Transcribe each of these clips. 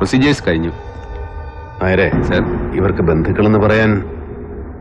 Procedures കഴിഞ്ഞു. ആരെ sir, ഇവർക്ക് ബന്ധുക്കളെന്ന് പറയാൻ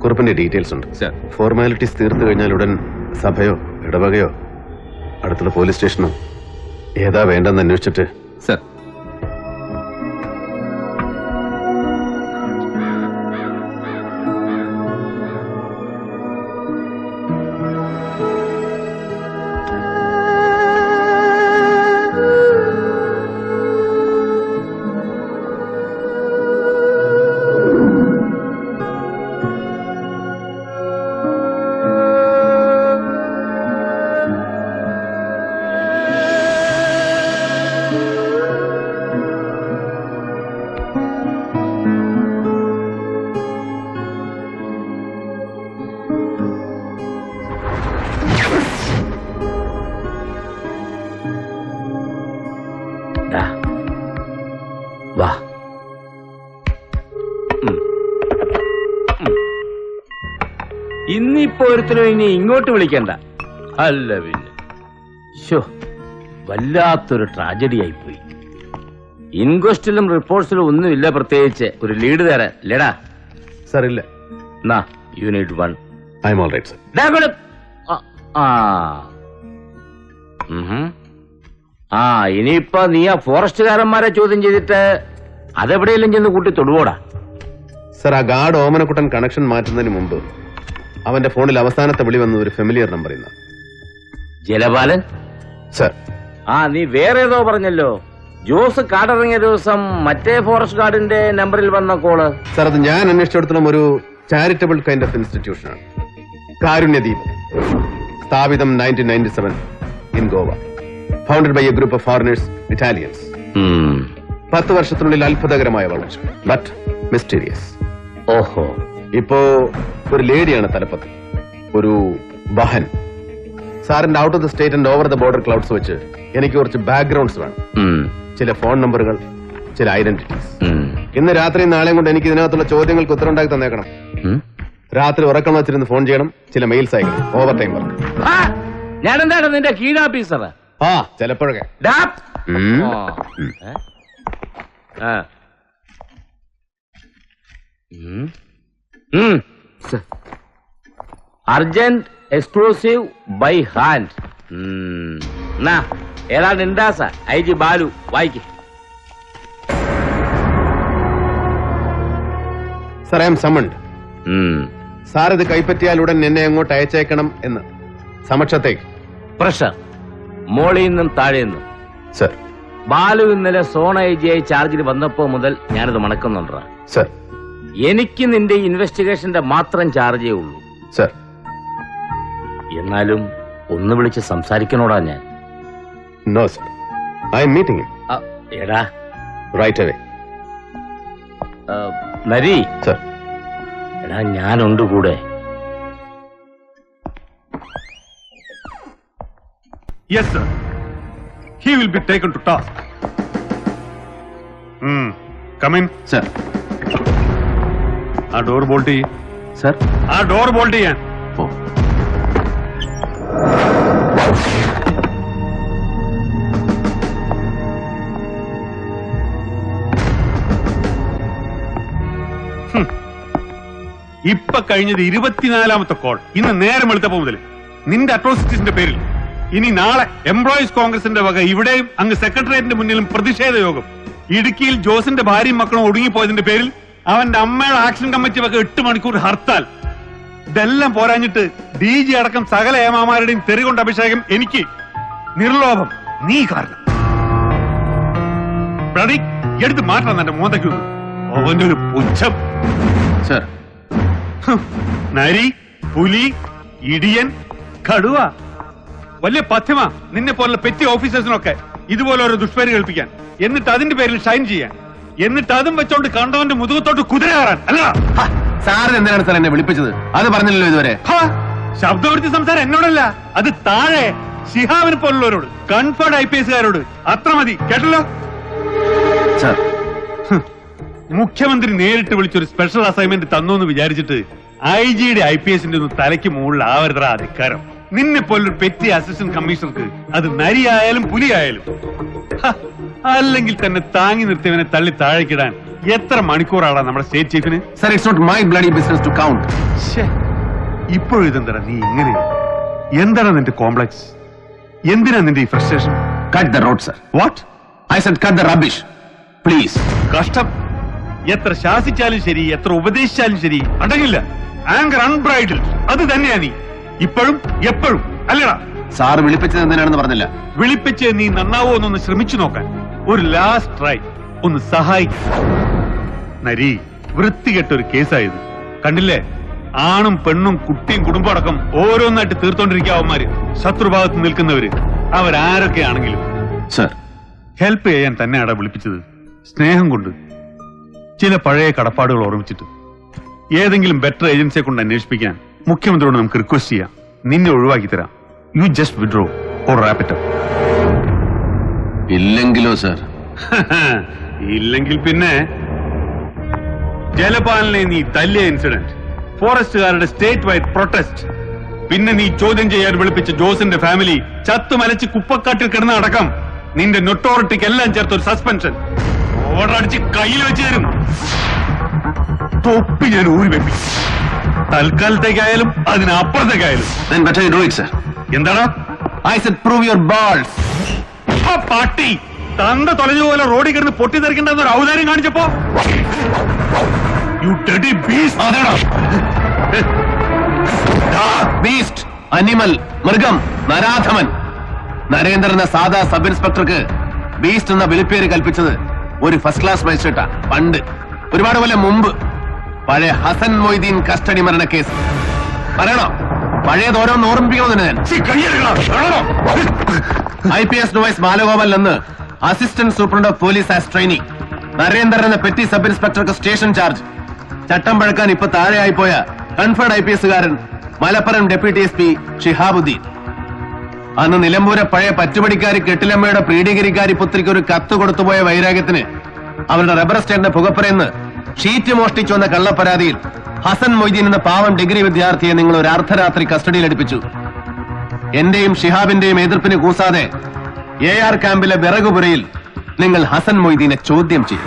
കുറിപ്പിന്റെ ഡീറ്റെയിൽസ് ഉണ്ട് സർ. ഫോർമാലിറ്റീസ് തീർത്തു കഴിഞ്ഞാൽ ഉടൻ സഭയോ ഇടവകയോ അടുത്തുള്ള പോലീസ് സ്റ്റേഷനോ ഏതാ വേണ്ടെന്ന് അന്വേഷിച്ചിട്ട് സർ. ഇന്നിപ്പോ ഒരുത്തരും ഇനി ഇങ്ങോട്ട് വിളിക്കണ്ട. അല്ല പിന്നെ വല്ലാത്തൊരു ട്രാജഡി ആയിപ്പോയി. ഇൻക്വസ്റ്റിലും റിപ്പോർട്ട്സിലും ഒന്നുമില്ല പ്രത്യേകിച്ച്. ഒരു ലീഡ് തരാൻ ലേടാ സാർ. ഇല്ല. Unit 1. I am all right sir. ഇനിയിപ്പോ നീ ആ ഫോറസ്റ്റുകാരന്മാരെ ചോദ്യം ചെയ്തിട്ട് അതെവിടെയെങ്കിലും ചെന്ന് കൂട്ടി തൊടുവോടാ. സർ, ആ ഗാർഡ് ഓമനക്കുട്ടൻ കണക്ഷൻ മാറ്റുന്നതിന് മുമ്പ് അവന്റെ ഫോണിൽ അവസാനത്തെ വിളി വന്നത് ഒരു ഫെമിലിയർ നമ്പർ. ജലപാലൻ സർ. നീ വേറെ ഏതോ പറഞ്ഞല്ലോ. ജോസ് കാടിറങ്ങിയ ദിവസം മറ്റേ ഫോറസ്റ്റ് ഗാർഡിന്റെ നമ്പറിൽ വന്ന കോള്. സർ, അത് ഞാൻ അന്വേഷിച്ചിടത്തോളം ഒരു ചാരിറ്റബിൾ കൈൻഡ് ഓഫ് ഇൻസ്റ്റിറ്റ്യൂഷനാണ്. കാരുണ്യദീപ്, സ്ഥാപിതം 1997 in Goa. Founded by a group of foreigners, Italians. 10 വർഷത്തിനുള്ളിൽ അത്ഭുതകരമായ വളർച്ച, ബട്ട് മിസ്റ്റീരിയസ്. ഓഹോ. ഇപ്പോ ഒരു ലേഡിയാണ് തലപ്പത്ത്, ഒരു ബഹൻ. സാറിന്റെ out of the state and over the border clouds വെച്ച് എനിക്ക് കുറച്ച് ബാക്ക്ഗ്രൗണ്ട്സ് വേണം. ചില ഫോൺ നമ്പറുകൾ, ചില ഐഡന്റിറ്റീസ്. ഇന്ന് രാത്രിയും നാളെയും കൊണ്ട് എനിക്ക് ഇതിനകത്തുള്ള ചോദ്യങ്ങൾക്ക് ഉത്തരം ഉണ്ടാക്കി തന്നേക്കണം. രാത്രി ഉറക്കം വെച്ചിരുന്ന് ഫോൺ ചെയ്യണം. ചില മെയിൽസ് അയക്കണം. Over time work. ഞാനെന്താണ് നിന്റെ കീഴാഫീസർ? ചിലപ്പോഴൊക്കെ. Urgent exclusive by hand. ഏതാണ് ഇൻഡാസ IG ബാലു. വായിക്ക്. Sir, I am summoned. Sir ഇത് കൈപ്പറ്റിയാൽ ഉടൻ എന്നെ അങ്ങോട്ട് അയച്ചേക്കണം എന്ന്. സമക്ഷത്തേക്ക്. പ്രഷർ മോളിൽ നിന്നും താഴെ നിന്നും. സർ. ബാലു ഇന്നലെ സോണ IG ചാർജിൽ വന്നപ്പോ മുതൽ ഞാനിത് മണക്കുന്നുണ്ടാ. സർ. എനിക്ക് നിന്റെ ഇൻവെസ്റ്റിഗേഷന്റെ മാത്രം ചാർജേ ഉള്ളൂ. സർ. എന്നാലും ഒന്ന് വിളിച്ച് സംസാരിക്കണോടാ ഞാൻ. No sir, I am meeting him. എടാ, റൈറ്റ് അവേ. നരി. സർ. എടാ, ഞാനുണ്ട് കൂടെ. Yes, sir. He will be taken to task. Come in. Sir. ആ ഡോർ ബോൾട്ട് ചെയ്യ്. സർ. ആ ഡോർ ബോൾട്ട് ചെയ്യാൻ. ഇപ്പൊ കഴിഞ്ഞത് 24ാമത്തെ കോൾ. ഇന്ന് നേരം വെളുത്തപ്പോ മുതൽ നിന്റെ അട്രോസിറ്റീസിന്റെ പേരിൽ. ഇനി നാളെ എംപ്ലോയീസ് കോൺഗ്രസിന്റെ വക ഇവിടെയും അങ്ങ് സെക്രട്ടേറിയറ്റിന്റെ മുന്നിലും പ്രതിഷേധ യോഗം. ഇടുക്കിയിൽ ജോസിന്റെ ഭാര്യയും മക്കളും ഒടുങ്ങിപ്പോയതിന്റെ പേരിൽ അവന്റെ അമ്മയുടെ ആക്ഷൻ കമ്മിറ്റി വക 8 മണിക്കൂർ ഹർത്താൽ. ഇതെല്ലാം പോരാഞ്ഞിട്ട് DG അടക്കം സകല ഏമാമാരുടെയും തെറികൊണ്ട് അഭിഷേകം എനിക്ക്. നിർലോഭം നീ കാരണം. എടുത്ത് മാറ്റണം എന്റെ മോന്തയ്ക്ക്. അവന്റെ ഒരു പുച്ഛം. സർ. നരി, പുലി, ഇടിയൻ, കടുവ. വലിയ പഥ്യമാ നിന്നെ പോലുള്ള പെറ്റി ഓഫീസേഴ്സിനൊക്കെ ഇതുപോലെ ഓരോ ദുഷ്പേര് കേൾപ്പിക്കാൻ. എന്നിട്ട് അതിന്റെ പേരിൽ ഷൈൻ ചെയ്യാൻ. എന്നിട്ട് അതും വെച്ചോണ്ട് കണ്ടവന്റെ മുതുകത്തോട്ട് കുതിര കയറാൻ. അല്ല സാറിന് എന്തിനാണ് സാർ എന്നെ വിളിപ്പിച്ചത്? അത് പറഞ്ഞില്ലല്ലോ ഇതുവരെ. ശബ്ദവൃത്തി സംസാരം എന്നോടല്ല, അത് താഴെ ശിഹാബിനെ പോലുള്ളവരോട്, കൺഫേർഡ് IPSകാരോട്. അത്ര മതി, കേട്ടല്ലോ. മുഖ്യമന്ത്രി നേരിട്ട് വിളിച്ചൊരു സ്പെഷ്യൽ അസൈൻമെന്റ് തന്നു എന്ന് വിചാരിച്ചിട്ട് IG-യുടെ IPSന്റെ ഒന്നും തലയ്ക്ക് മുകളിലാവരുതാ അധികാരം. നിന്നെ പോലൊരു പെറ്റി അസിസ്റ്റന്റ് കമ്മീഷണർക്ക് അത് നരിയായാലും പുലിയായാലും. അല്ലെങ്കിൽ തന്നെ താങ്ങി നിർത്തിയവനെ തള്ളി താഴേക്കിടാൻ എത്ര മണിക്കൂറാണ് നമ്മുടെ സ്റ്റേറ്റ് ചീഫിന്? Sir, it's not my bloody business to count. ഇപ്പോഴും ഇതെന്താ നീ ഇങ്ങനെയാ? എന്താണ് നിന്റെ കോംപ്ലക്സ്? എന്തിനാ നിന്റെ ഈ frustration? Cut the road, sir. What? I said cut the rubbish, please. കഷ്ടം. എത്ര ശാസിച്ചാലും ശരി, എത്ര ഉപദേശിച്ചാലും ശരി, അടങ്ങില്ല. ആങ്കർ അൺബ്രൈഡൽ. അത് തന്നെയാ നീ ഇപ്പോഴും എപ്പോഴും, അല്ലടാ? സാർ വിളിപ്പിച്ചത് എന്തിനാണെന്ന് പറഞ്ഞില്ല. വിളിപ്പിച്ച് നീ നന്നാവോ എന്നൊന്ന് ശ്രമിച്ചു നോക്കാൻ. ഒരു ലാസ്റ്റ് ട്രൈ. ഒന്ന് സഹായിക്കും. നരി, വൃത്തികെട്ടൊരു കേസായത് കണ്ടില്ലേ? ആണും പെണ്ണും കുട്ടിയും കുടുംബം അടക്കം ഓരോന്നായിട്ട് തീർത്തോണ്ടിരിക്കാവന്മാര്, ശത്രുഭാഗത്ത് നിൽക്കുന്നവര്, അവരാരൊക്കെയാണെങ്കിലും. സർ, ഹെൽപ്പ് ചെയ്യാൻ തന്നെയാടാ വിളിപ്പിച്ചത്. സ്നേഹം കൊണ്ട്, ചില പഴയ കടപ്പാടുകൾ ഓർമ്മിച്ചിട്ട്. ഏതെങ്കിലും ബെറ്റർ ഏജൻസിയെ കൊണ്ട് അന്വേഷിപ്പിക്കാൻ മുഖ്യമന്ത്രിയോട് നമുക്ക് റിക്വസ്റ്റ് ചെയ്യാം. നിന്നെ ഒഴിവാക്കി തരാം. You just withdraw or wrap it up. ഇല്ലെങ്കിലോ സർ? ഇല്ലെങ്കിൽ പിന്നെ ജലപാലിനെ നീ തല്ലിയ ഇൻസിഡന്റ്, ഫോറസ്റ്റുകാരുടെ സ്റ്റേറ്റ് വൈഡ് പ്രൊട്ടസ്റ്റ്, പിന്നെ നീ ചോദ്യം ചെയ്യാൻ വിളിപ്പിച്ച ജോസിന്റെ ഫാമിലി ചത്തുമലച്ച് കുപ്പക്കാട്ടിൽ കിടന്ന അടക്കം, നിന്റെ നൊട്ടോറിറ്റിക്ക് എല്ലാം ചേർത്ത് ഒരു സസ്പെൻഷൻ ഓർഡർ അടിച്ച് കയ്യിൽ വെച്ച് തരും. തൊപ്പി ഞാൻ ഊരി വെപ്പിക്കും. തൽക്കാലത്തേക്കായാലും അതിനപ്പുറത്തേക്കായാലും. Then better you do it, sir. എന്താണ്? I said prove your balls. ആ പാട്ടി തന്ത തൊലഞ്ഞുപോലെ റോഡിൽ കിടന്ന് പൊട്ടിത്തെറിക്കേണ്ടെന്ന് ഒരു ഔദാര്യം കാണിച്ചപ്പോ യു ഡെഡി ബീസ്റ്റ്. ബീസ്റ്റ്, അനിമൽ, മൃഗം, നരാധമൻ. നരേന്ദ്രൻ എന്ന സാധാ സബ് ഇൻസ്പെക്ടർക്ക് ബീസ്റ്റ് എന്ന വിളിപ്പേര് കൽപ്പിച്ചത് ഒരു ഫസ്റ്റ് ക്ലാസ് മജിസ്ട്രേറ്റാ. പണ്ട്, ഒരുപാട് കൊല്ലം മുമ്പ്, പഴയ ഹസൻ മൊയ്തീൻ കസ്റ്റഡി മരണ കേസ്. പറയണോ? പഴയത് ഓരോന്ന് ഓർമ്മിപ്പിക്കണമെന്ന് ഞാൻ. IPS നോവൈസ് ബാലഗോപാൽ എന്ന് assistant superintendent of police as trainee. Narendran എന്ന പെറ്റി സബ് ഇൻസ്പെക്ടർക്ക് സ്റ്റേഷൻ ചാർജ്. ചട്ടം പഴക്കാൻ ഇപ്പൊ താഴെയായിപ്പോയ കൺഫേർഡ് IPSകാരൻ മലപ്പുറം ഡെപ്യൂട്ടി SP ഷിഹാബുദ്ദീൻ. അന്ന് നിലമ്പൂരെ പഴയ പറ്റുപടിക്കാരി കെട്ടിലമ്മയുടെ പ്രീഡിഗിരിക്കാരി പുത്രിക്ക് ഒരു കത്ത് കൊടുത്തുപോയ വൈരാഗ്യത്തിന് അവരുടെ റബ്ബർ സ്റ്റാൻഡിന്റെ പുകപ്പുറയെന്ന് ഷീറ്റ് മോഷ്ടിച്ചു വന്ന കള്ളപ്പരാതിയിൽ ഹസൻ മൊയ്തീൻ എന്ന പാവം ഡിഗ്രി വിദ്യാർത്ഥിയെ നിങ്ങൾ ഒരു അർദ്ധരാത്രി കസ്റ്റഡിയിലെടുപ്പിച്ചു. എന്റെയും ഷിഹാബിന്റെയും എതിർപ്പിന് കൂസാതെ AR ക്യാമ്പിലെ വിറകുപുരയിൽ നിങ്ങൾ ഹസൻ മൊയ്തീനെ ചോദ്യം ചെയ്തു.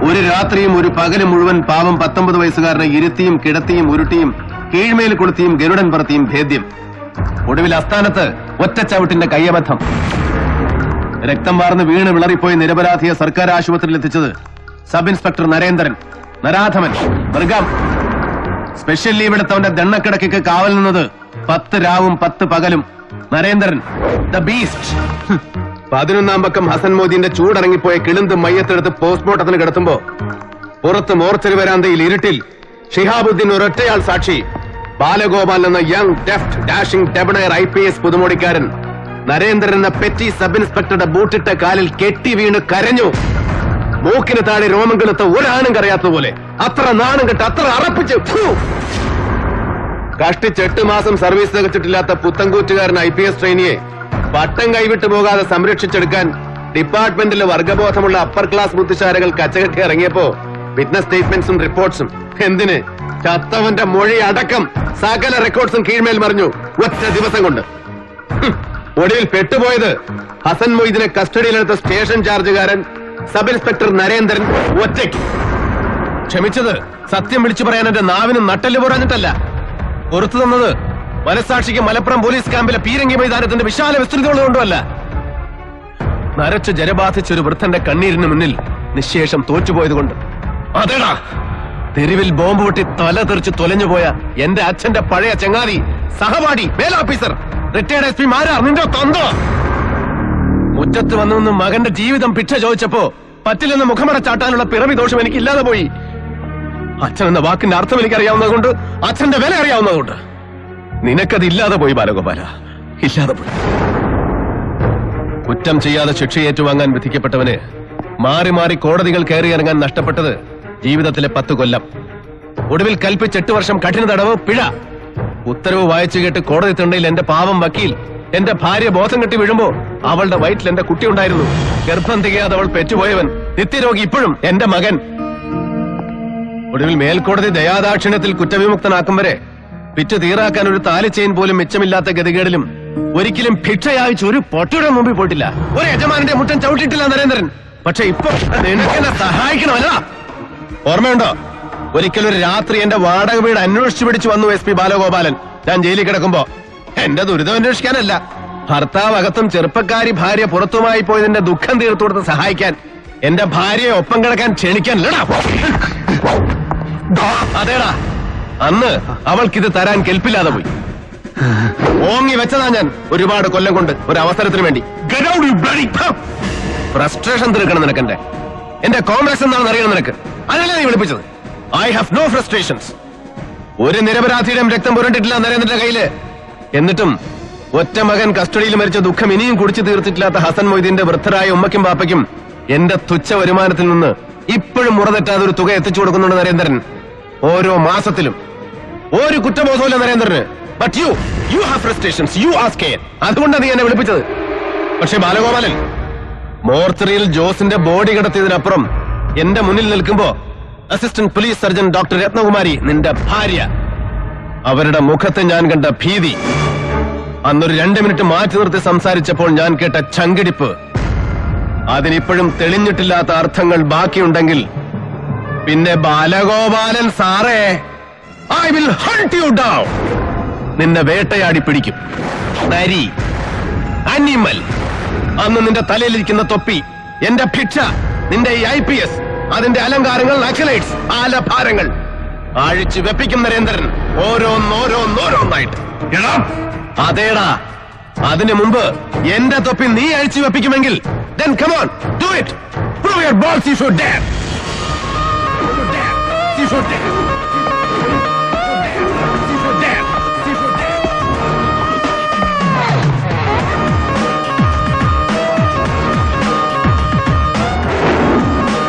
ഒരു രാത്രിയും ഒരു പകലും മുഴുവൻ പാവം 19 വയസ്സുകാരനെ ഇരുത്തിയും കിടത്തിയും ഉരുട്ടിയും കീഴ്മേൽ കൊളുത്തിയും ഗരുഡൻ പറത്തിയും ഭേദ്യം. ഒടുവിൽ അസ്ഥാനത്ത് ഒറ്റച്ചവിട്ടിന്റെ കയ്യബദ്ധം. രക്തം വാർന്ന് വീണ് വിളറിപ്പോയി നിരപരാധിയെ സർക്കാർ ആശുപത്രിയിൽ എത്തിച്ചത് സബ് ഇൻസ്പെക്ടർ നരേന്ദ്രൻ, നരാധമൻ, മൃഗം. സ്പെഷ്യൽ ലീവ് എടുത്തവന്റെ ദണ്ണക്കിടക്ക് കാവൽ നിന്നത് 10 രാവും 10 പകലും നരേന്ദ്രൻ, ദ ബീസ്റ്റ്. 11-ാം പക്കം ഹസൻ മോദിന്റെ ചൂടറങ്ങിപ്പോയ കിളിന്ത് മയ്യത്തെടുത്ത് പോസ്റ്റ്മോർട്ടത്തിന് കിടത്തുമ്പോ പുറത്ത് മോർച്ചറി വരാന്തയിൽ ഇരുട്ടിൽ ഷിഹാബുദ്ദീൻ ഒരൊറ്റയാൾ സാക്ഷി. ബാലഗോപാൽ എന്ന young deft dashing debonair IPS പുതുമോടിക്കാരൻ നരേന്ദ്രൻ എന്ന പെറ്റി സബ് ഇൻസ്പെക്ടറുടെ ബൂട്ടിട്ട കാലിൽ കെട്ടി വീണ് കരഞ്ഞു. മൂക്കിന് താഴെ രോമം കെളുത്ത ഒരാണും കറിയാത്തതുപോലെ. അത്ര നാണം കെട്ട്, അത്ര അറപ്പിച്ച്. കഷ്ടിച്ച് 8 മാസം സർവീസ് തികച്ചിട്ടില്ലാത്ത പുത്തൻകൂറ്റുകാരൻ IPS ട്രെയിനിയെ പട്ടം കൈവിട്ടു പോകാതെ സംരക്ഷിച്ചെടുക്കാൻ ഡിപ്പാർട്ട്മെന്റിലെ വർഗബോധമുള്ള അപ്പർ ക്ലാസ് ബുദ്ധിശാലകൾ കച്ചകെട്ടി ഇറങ്ങിയപ്പോ വിറ്റ്നസ് സ്റ്റേറ്റ്മെന്റ്സും റിപ്പോർട്ട്സും, എന്തിന് ചത്തവന്റെ മൊഴി അടക്കം സകല റെക്കോർഡ്സും കീഴ്മേൽ മറിഞ്ഞു ഒറ്റ ദിവസം കൊണ്ട്. ഒടുവിൽ പെട്ടുപോയത് ഹസൻ മൊയ്ദിനെ കസ്റ്റഡിയിലെടുത്ത സ്റ്റേഷൻ ചാർജുകാരൻ സബ് ഇൻസ്പെക്ടർ നരേന്ദ്രൻ ഒറ്റയ്ക്ക്. ക്ഷമിച്ചത് സത്യം വിളിച്ചു പറയാൻ എന്റെ നാവിനും നട്ടല് പോരാഞ്ഞിട്ടല്ല. പുറത്തു തന്നത് മനസാക്ഷിക്ക് മലപ്പുറം പോലീസ് ക്യാമ്പിലെ പീരങ്കി മൈതാനത്തിന്റെ വിശാല വിസ്തൃതികളുകൊണ്ടുമല്ല. നരച്ച് ജലബാധിച്ച ഒരു വൃദ്ധന്റെ കണ്ണീരിന് മുന്നിൽ നിശേഷം തോറ്റുപോയതുകൊണ്ട്. അതേടാ, തെരുവിൽ ബോംബ് പൊട്ടി തല തെറിച്ച് തൊലഞ്ഞുപോയ എന്റെ അച്ഛന്റെ പഴയ ചങ്ങാതി, സഹപാഠി, മേലോഫീസർ, റിട്ടയർഡ് SP മാരാർ നിന്റെ തന്തോ മുറ്റത്ത് വന്നു മകന്റെ ജീവിതം ഭിക്ഷ ചോദിച്ചപ്പോ പറ്റില്ലെന്ന് മുഖമടച്ചാട്ടാനുള്ള പിറവി ദോഷം എനിക്കില്ലാതെ പോയി. അച്ഛൻ എന്ന വാക്കിന്റെ അർത്ഥം എനിക്കറിയാവുന്നതുകൊണ്ട്, അച്ഛന്റെ വില അറിയാവുന്നതുകൊണ്ട്. നിനക്കത് ഇല്ലാതെ പോയി ബാലഗോപാല, ഇല്ലാതെ പോയി. കുറ്റം ചെയ്യാതെ ശിക്ഷ ഏറ്റുവാങ്ങാൻ വിധിക്കപ്പെട്ടവന് മാറി മാറി കോടതികൾ കയറിയിറങ്ങാൻ നഷ്ടപ്പെട്ടത് ജീവിതത്തിലെ 10 കൊല്ലം. ഒടുവിൽ കൽപ്പിച്ച് 8 വർഷം കഠിന തടവ്, പിഴ. ഉത്തരവ് വായിച്ചു കേട്ട് കോടതി തിണ്ടയിൽ എന്റെ പാവം വക്കീൽ എന്റെ ഭാര്യ ബോധം കെട്ടി വീഴുമ്പോ അവളുടെ വയറ്റിൽ എന്റെ കുട്ടി ഉണ്ടായിരുന്നു. ഗർഭം തികയാതെ അവൾ പെറ്റുപോയവൻ, നിത്യരോഗി, ഇപ്പോഴും എന്റെ മകൻ. ഒടുവിൽ മേൽക്കോടതി ദയാദാക്ഷിണ്യത്തിൽ കുറ്റവിമുക്തനാക്കും വരെ വിറ്റ് തീറാക്കാൻ ഒരു താലി ചെയിൻ പോലും മിച്ചമില്ലാത്ത ഗതികേടിലും ഒരിക്കലും ഭിക്ഷയായിച്ച് ഒരു പൊട്ടിയുടെ മുമ്പിൽ പോയിട്ടില്ല, ഒരു യജമാനന്റെ മുറ്റം ചവിട്ടിയിട്ടില്ല നരേന്ദ്രൻ. പക്ഷെ ഇപ്പൊ നിനക്കെന്നെ സഹായിക്കണമല്ല. ഓർമ്മയുണ്ടോ, ഒരിക്കലൊരു രാത്രി എന്റെ വാടക വീട് അന്വേഷിച്ചു പിടിച്ചു വന്നു SP ബാലഗോപാലൻ. ഞാൻ ജയിലിൽ കിടക്കുമ്പോ എന്റെ ദുരിതം അന്വേഷിക്കാനല്ല, ഭർത്താവ് അകത്തും ചെറുപ്പക്കാരി ഭാര്യ പുറത്തുമായി പോയതിന്റെ ദുഃഖം തീർത്തു കൊടുത്ത് സഹായിക്കാൻ, എന്റെ ഭാര്യയെ ഒപ്പം കിടക്കാൻ ക്ഷണിക്കാനല്ലടാ. അതേടാ, അന്ന് അവൾക്കിത് തരാൻ കെൽപ്പില്ലാതെ പോയി. ഓങ്ങി വെച്ചതാ ഞാൻ ഒരുപാട് കൊല്ലം കൊണ്ട് ഒരു അവസരത്തിന് വേണ്ടി. ഫ്രസ്ട്രേഷൻ തീർക്കണം നിനക്കെന്റെ. എന്റെ കോംപ്ലക്സ് എന്താണെന്ന് അറിയണം നിനക്ക്. അതല്ലേ നീ വിളിപ്പിച്ചത്. I have no frustrations. ഒരു നിരപരാധിയുടെയും രക്തം പുരണ്ടിട്ടില്ല നരേന്ദ്രന്റെ കയ്യില്. എന്നിട്ടും ഒറ്റ മകൻ കസ്റ്റഡിയിൽ മരിച്ച ദുഃഖം ഇനിയും കുടിച്ചു തീർത്തിട്ടില്ലാത്ത ഹസൻ മൊയ്തീന്റെ വൃദ്ധരായ ഉമ്മയ്ക്കും പാപ്പയ്ക്കും എന്റെ തുച്ഛ വരുമാനത്തിൽ നിന്ന് ഇപ്പോഴും മുറതെറ്റാതെ ഒരു തുക എത്തിച്ചു കൊടുക്കുന്നുണ്ട് നരേന്ദ്രൻ. ഓരോ മാസത്തിലും ഒരു കുറ്റബോധമില്ല നരേന്ദ്രന്. But you have frustrations, you ask care. അതുകൊണ്ടാണ് നീ എന്നെ വിളിപ്പിച്ചത്. പക്ഷെ ബാലഗോപാലൻ, മോർച്ചറിയിൽ ജോസിന്റെ ബോഡി കിടത്തിയതിനപ്പുറം എന്റെ മുന്നിൽ നിൽക്കുമ്പോ assistant police surgeon doctor Ratnakumari, നിന്റെ ഭാര്യ, അവരുടെ മുഖത്ത് ഞാൻ കണ്ട ഭീതി, അന്നൊരു 2 മിനിറ്റ് മാറ്റി നിർത്തി സംസാരിച്ചപ്പോൾ ഞാൻ കേട്ട ചങ്കിടിപ്പ്, അതിനിപ്പോഴും തെളിഞ്ഞിട്ടില്ലാത്ത അർത്ഥങ്ങൾ ബാക്കിയുണ്ടെങ്കിൽ പിന്നെ ബാലഗോപാലൻ സാറേ, I will hunt you down. നിന്നെ വേട്ടയാടി പിടിക്കും. നരി, അനിമൽ. അന്ന് നിന്റെ തലയിലിരിക്കുന്ന തൊപ്പി, എന്റെ ഭിക്ഷ, നിന്റെ ഈ IPS, അതിന്റെ അലങ്കാരങ്ങൾ, നക്സലൈറ്റ്സ്, ആലഭാരങ്ങൾ അഴിച്ചു വെപ്പിക്കും നരേന്ദ്രൻ, ഓരോന്നോരോന്നോരോന്നായിട്ട്. അതേടാ, അതിനു മുമ്പ് എന്റെ തൊപ്പി നീ അഴിച്ചു വെപ്പിക്കുമെങ്കിൽ then come on, do it. Prove your balls, you should dare. You should dare. You should dare.